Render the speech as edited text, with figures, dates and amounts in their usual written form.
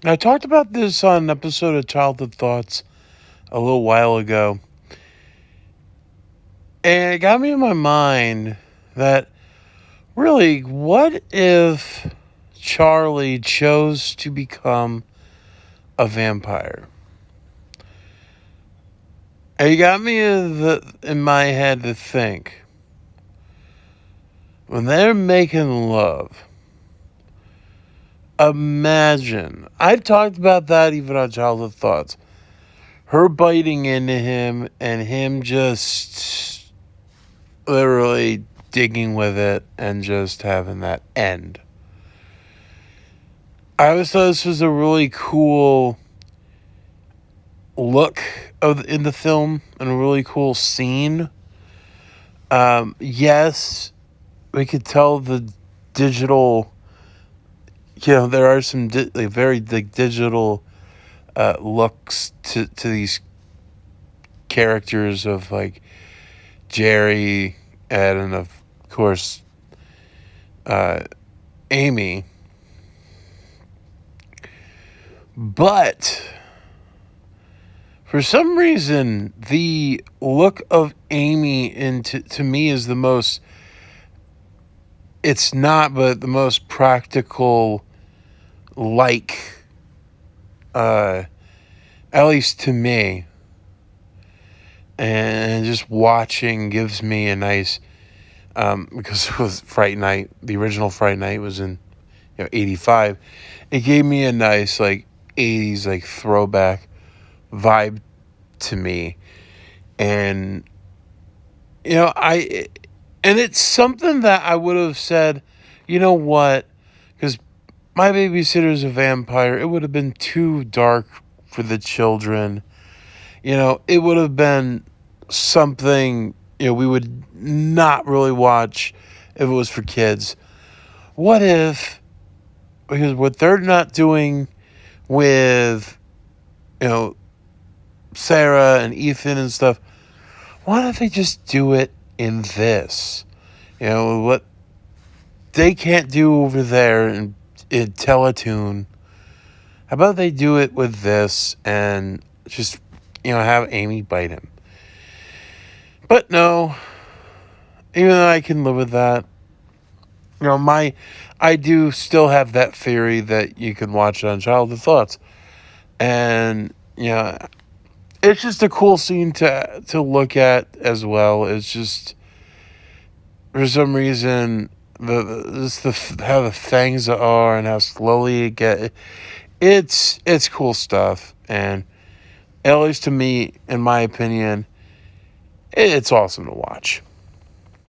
I talked about this on an episode of Childhood Thoughts a little while ago, and it got me in my mind that really, what if Charlie chose to become a vampire? And it got me in my head to think, when they're making love, imagine, I've talked about that even on Childhood Thoughts, her biting into him and him just literally digging with it and just having that end. I always thought this was a really cool look in the film and a really cool scene. Yes, we could tell the digital, there are some very digital looks to these characters of like Jerry and of course uh, Amy. But for some reason, the look of Amy to me is the most, it's not, but the most practical, like, at least to me. And just watching gives me a nice, because it was Fright Night, the original Fright Night was in 85. It gave me a nice, like, 80s, like, throwback vibe to me. And and it's something that I would have said, you know what, because My Babysitter's a Vampire, it would have been too dark for the children. It would have been something we would not really watch if it was for kids. What if, because what they're not doing with Sarah and Ethan and stuff, why don't they just do it in this? What they can't do over there in Teletoon, how about they do it with this and just, have Amy bite him? But no, even though I can live with that, I do still have that theory that you can watch it on Childhood Thoughts. And, it's just a cool scene to look at as well. It's just, for some reason, how the fangs are and how slowly it's cool stuff. And at least to me, in my opinion, it's awesome to watch.